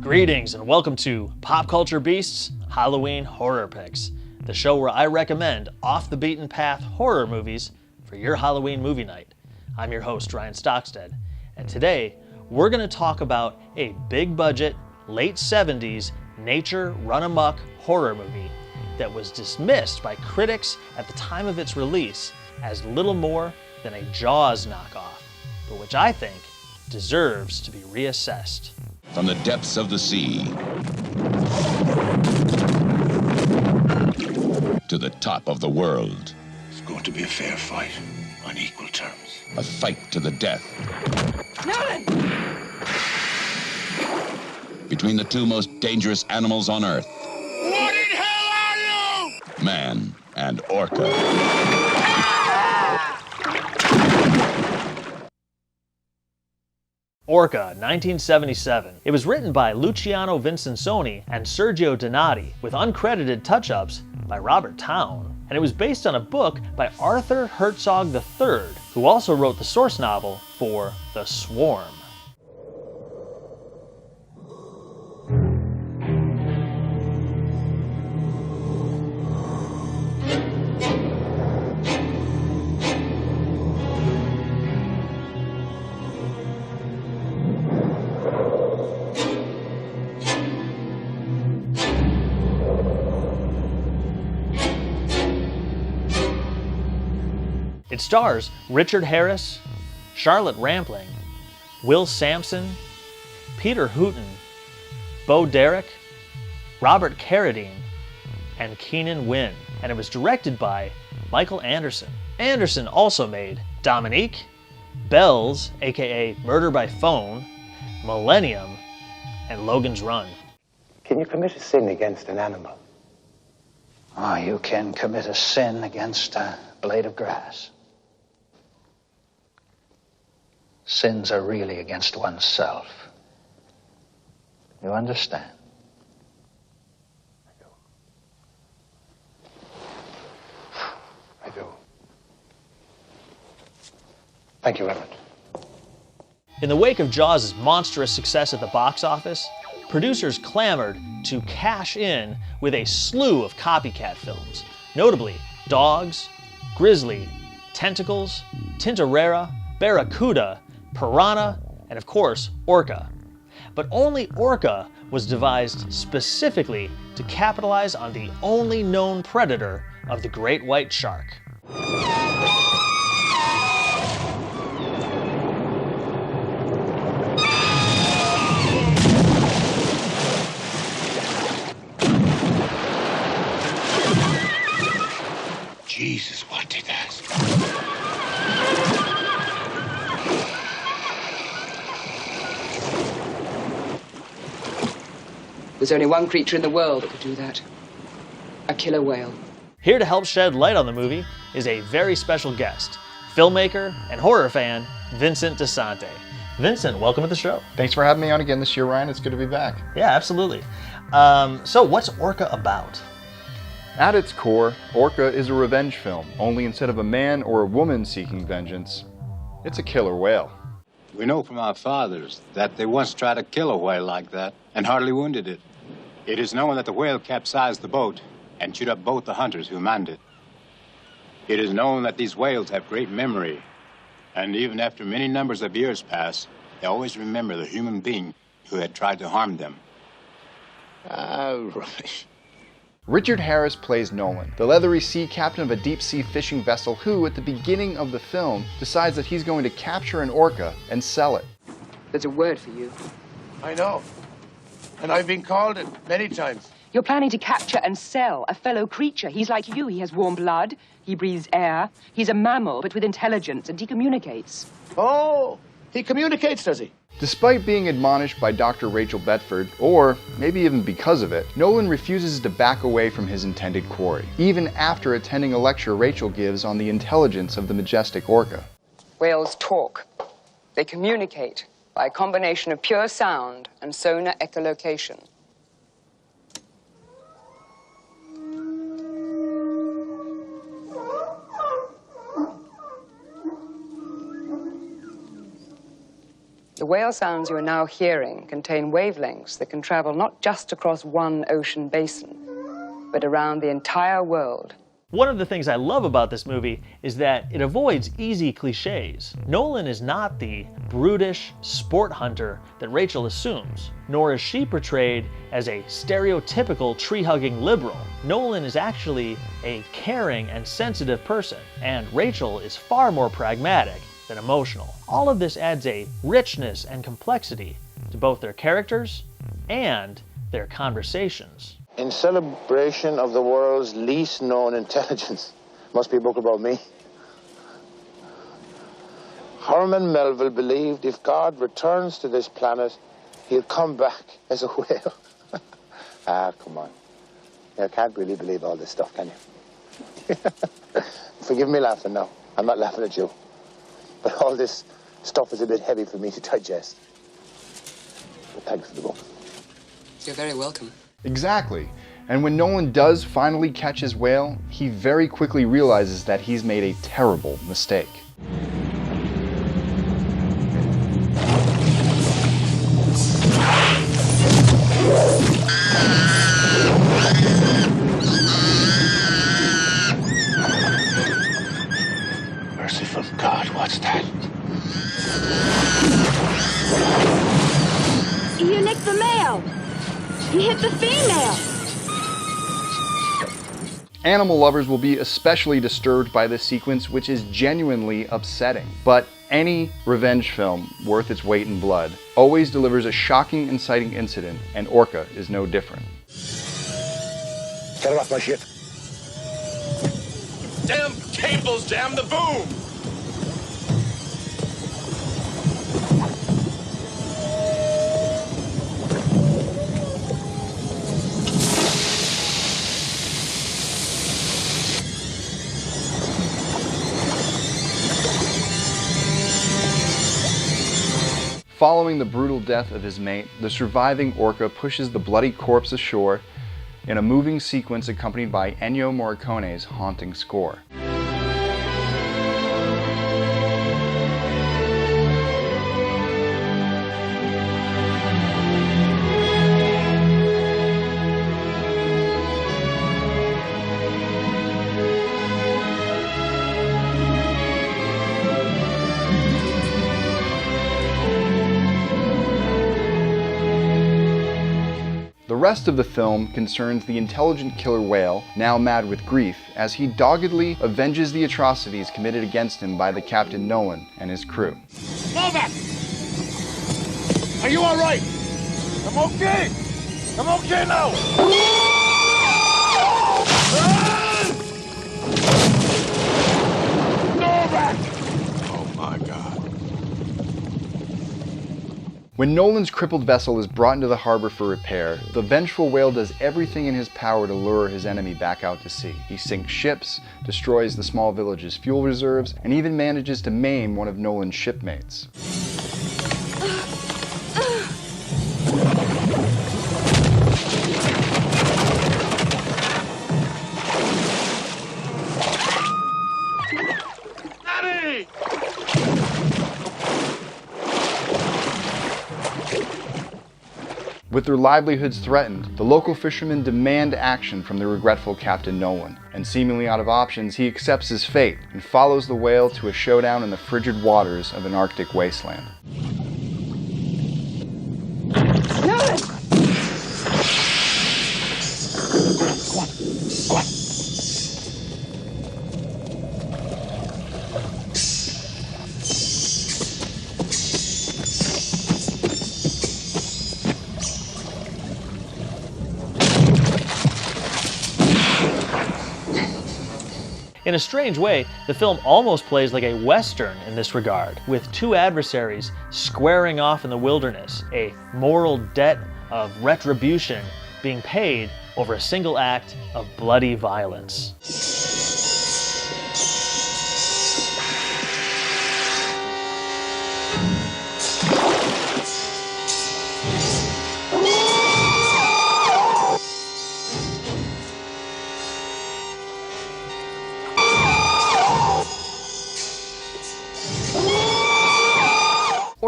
Greetings and welcome to Pop Culture Beasts Halloween Horror Picks, the show where I recommend off-the-beaten-path horror movies for your Halloween movie night. I'm your host, Ryan Stockstad, and today we're going to talk about a big-budget, late 70s, nature run-amok horror movie that was dismissed by critics at the time of its release as little more than a Jaws knockoff, but which I think deserves to be reassessed. From the depths of the sea to the top of the world. It's going to be a fair fight on equal terms. A fight to the death. Nolan! Between the two most dangerous animals on Earth. What in hell are you? Man and Orca. Orca, 1977. It was written by Luciano Vincenzoni and Sergio Donati, with uncredited touch-ups by Robert Towne. And it was based on a book by Arthur Herzog III, who also wrote the source novel for The Swarm. It stars Richard Harris, Charlotte Rampling, Will Sampson, Peter Hooton, Bo Derek, Robert Carradine, and Keenan Wynn, and it was directed by Michael Anderson. Anderson also made Dominique, Bells, aka Murder by Phone, Millennium, and Logan's Run. Can you commit a sin against an animal? Oh, you can commit a sin against a blade of grass. Sins are really against oneself. You understand? I do. Thank you, Reverend. In the wake of Jaws' monstrous success at the box office, producers clamored to cash in with a slew of copycat films, notably Dogs, Grizzly, Tentacles, Tintorera, Barracuda, Piranha, and of course, Orca. But only Orca was devised specifically to capitalize on the only known predator of the great white shark. Jesus, what did that? There's only one creature in the world that could do that. A killer whale. Here to help shed light on the movie is a very special guest, filmmaker and horror fan, Vincent DiSanti. Vincent, welcome to the show. Thanks for having me on again this year, Ryan. It's good to be back. Yeah, absolutely. So what's Orca about? At its core, Orca is a revenge film, only instead of a man or a woman seeking vengeance, it's a killer whale. We know from our fathers that they once tried to kill a whale like that and hardly wounded it. It is known that the whale capsized the boat and chewed up both the hunters who manned it. It is known that these whales have great memory, and even after many numbers of years pass, they always remember the human being who had tried to harm them. Rubbish. Richard Harris plays Nolan, the leathery sea captain of a deep-sea fishing vessel who, at the beginning of the film, decides that he's going to capture an orca and sell it. There's a word for you. I know. And I've been called it many times. You're planning to capture and sell a fellow creature. He's like you. He has warm blood. He breathes air. He's a mammal, but with intelligence, and he communicates. Oh, he communicates, does he? Despite being admonished by Dr. Rachel Bedford, or maybe even because of it, Nolan refuses to back away from his intended quarry, even after attending a lecture Rachel gives on the intelligence of the majestic orca. Whales talk. They communicate by a combination of pure sound and sonar echolocation. The whale sounds you are now hearing contain wavelengths that can travel not just across one ocean basin, but around the entire world. One of the things I love about this movie is that it avoids easy cliches. Nolan is not the brutish sport hunter that Rachel assumes, nor is she portrayed as a stereotypical tree-hugging liberal. Nolan is actually a caring and sensitive person, and Rachel is far more pragmatic than emotional. All of this adds a richness and complexity to both their characters and their conversations. In celebration of the world's least known intelligence. Must be a book about me. Herman Melville believed if God returns to this planet, he'll come back as a whale. Ah, come on. You can't really believe all this stuff, can you? Forgive me laughing now. I'm not laughing at you. But all this stuff is a bit heavy for me to digest. But thanks for the book. You're very welcome. Exactly. And when Nolan does finally catch his whale, he very quickly realizes that he's made a terrible mistake. Merciful God, what's that? You nicked the male. He hit the female. Animal lovers will be especially disturbed by this sequence, which is genuinely upsetting. But any revenge film worth its weight in blood always delivers a shocking, inciting incident, and Orca is no different. Get her off my ship. Damn cables, damn the boom! Following the brutal death of his mate, the surviving Orca pushes the bloody corpse ashore in a moving sequence accompanied by Ennio Morricone's haunting score. The rest of the film concerns the intelligent killer whale, now mad with grief, as he doggedly avenges the atrocities committed against him by the Captain Nolan and his crew. Mother! Are you all right? I'm okay! I'm okay now! No back! Oh my God. When Nolan's crippled vessel is brought into the harbor for repair, the vengeful whale does everything in his power to lure his enemy back out to sea. He sinks ships, destroys the small village's fuel reserves, and even manages to maim one of Nolan's shipmates. With their livelihoods threatened, the local fishermen demand action from the regretful Captain Nolan, and seemingly out of options, he accepts his fate and follows the whale to a showdown in the frigid waters of an Arctic wasteland. Nolan! Go on. Go on. In a strange way, the film almost plays like a Western in this regard, with two adversaries squaring off in the wilderness, a moral debt of retribution being paid over a single act of bloody violence.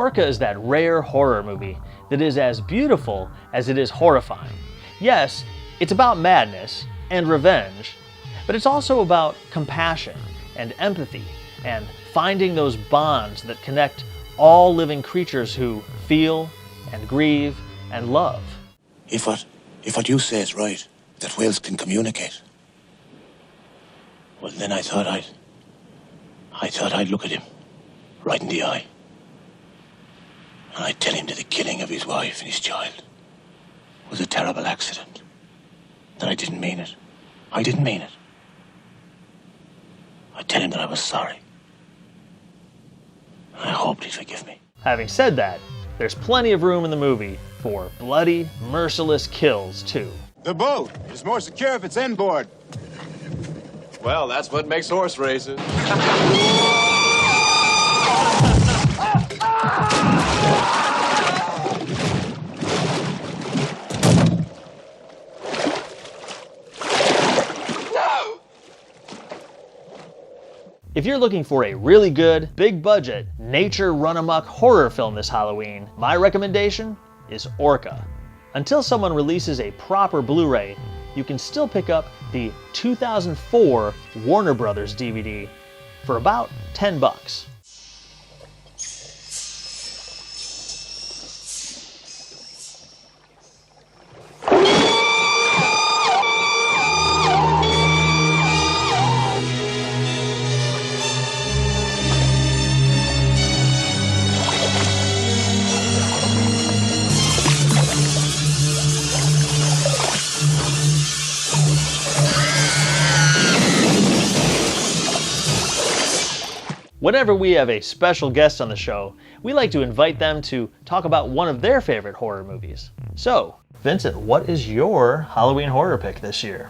Orca is that rare horror movie that is as beautiful as it is horrifying. Yes, it's about madness and revenge, but it's also about compassion and empathy and finding those bonds that connect all living creatures who feel and grieve and love. If what you say is right, that whales can communicate, well, then I thought I'd look at him right in the eye. And I'd tell him that the killing of his wife and his child was a terrible accident. That I didn't mean it. I didn't mean it. I'd tell him that I was sorry. And I hoped he'd forgive me. Having said that, there's plenty of room in the movie for bloody, merciless kills, too. The boat is more secure if it's inboard. Well, that's what makes horse races. If you're looking for a really good, big-budget, nature run-amok horror film this Halloween, my recommendation is Orca. Until someone releases a proper Blu-ray, you can still pick up the 2004 Warner Brothers DVD for about $10. Whenever we have a special guest on the show, we like to invite them to talk about one of their favorite horror movies. So, Vincent, what is your Halloween horror pick this year?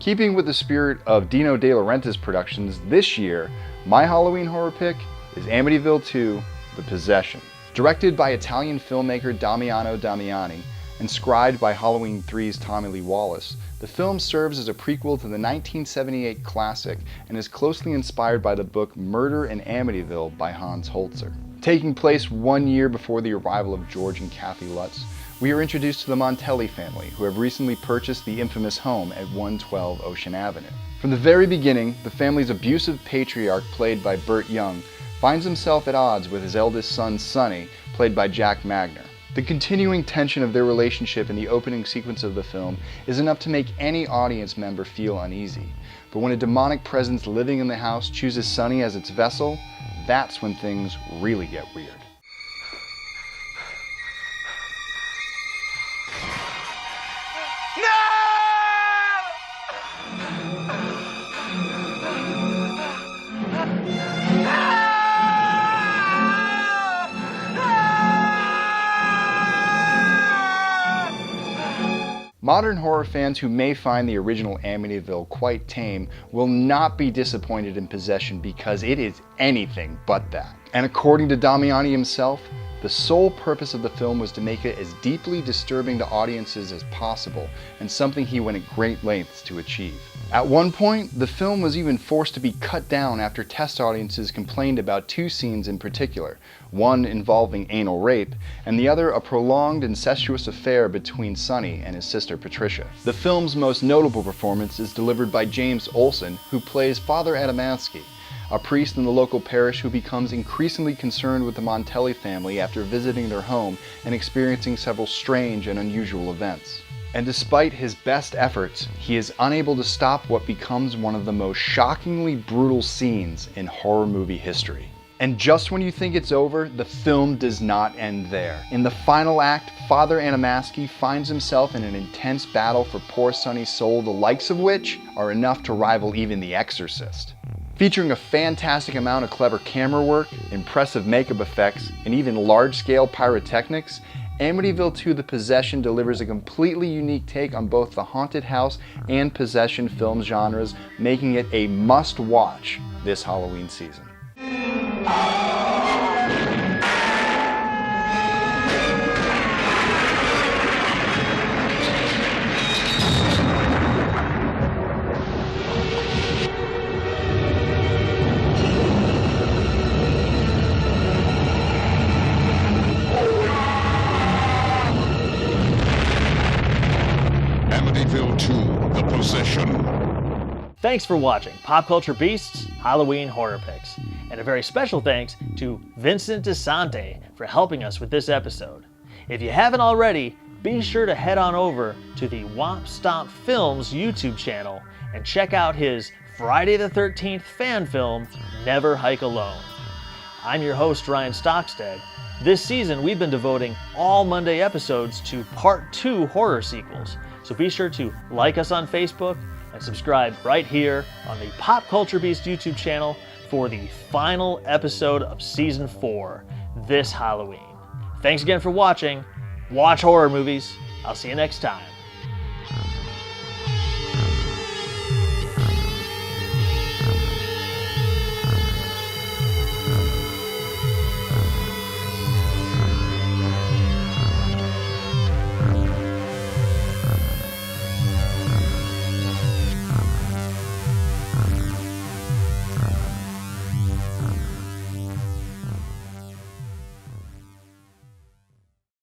Keeping with the spirit of Dino De Laurentiis productions this year, my Halloween horror pick is Amityville 2: The Possession. Directed by Italian filmmaker Damiano Damiani and scribed by Halloween 3's Tommy Lee Wallace, the film serves as a prequel to the 1978 classic and is closely inspired by the book Murder in Amityville by Hans Holzer. Taking place 1 year before the arrival of George and Kathy Lutz, we are introduced to the Montelli family, who have recently purchased the infamous home at 112 Ocean Avenue. From the very beginning, the family's abusive patriarch, played by Burt Young, finds himself at odds with his eldest son, Sonny, played by Jack Magner. The continuing tension of their relationship in the opening sequence of the film is enough to make any audience member feel uneasy. But when a demonic presence living in the house chooses Sonny as its vessel, that's when things really get weird. Modern horror fans who may find the original Amityville quite tame will not be disappointed in Possession because it is anything but that. And according to Damiani himself, the sole purpose of the film was to make it as deeply disturbing to audiences as possible, and something he went at great lengths to achieve. At one point, the film was even forced to be cut down after test audiences complained about two scenes in particular, one involving anal rape, and the other a prolonged incestuous affair between Sonny and his sister Patricia. The film's most notable performance is delivered by James Olsen, who plays Father Adamansky, a priest in the local parish who becomes increasingly concerned with the Montelli family after visiting their home and experiencing several strange and unusual events. And despite his best efforts, he is unable to stop what becomes one of the most shockingly brutal scenes in horror movie history. And just when you think it's over, the film does not end there. In the final act, Father Adamansky finds himself in an intense battle for poor Sonny's soul, the likes of which are enough to rival even The Exorcist. Featuring a fantastic amount of clever camera work, impressive makeup effects, and even large-scale pyrotechnics, Amityville 2: The Possession delivers a completely unique take on both the haunted house and possession film genres, making it a must-watch this Halloween season. Thanks for watching Pop Culture Beasts Halloween Horror Picks. And a very special thanks to Vincente DiSanti for helping us with this episode. If you haven't already, be sure to head on over to the Womp Stomp Films YouTube channel and check out his Friday the 13th fan film, Never Hike Alone. I'm your host, Ryan Stockstad. This season, we've been devoting all Monday episodes to Part 2 horror sequels, so be sure to like us on Facebook and subscribe right here on the Pop Culture Beast YouTube channel for the final episode of Season 4, this Halloween. Thanks again for watching. Watch horror movies. I'll see you next time.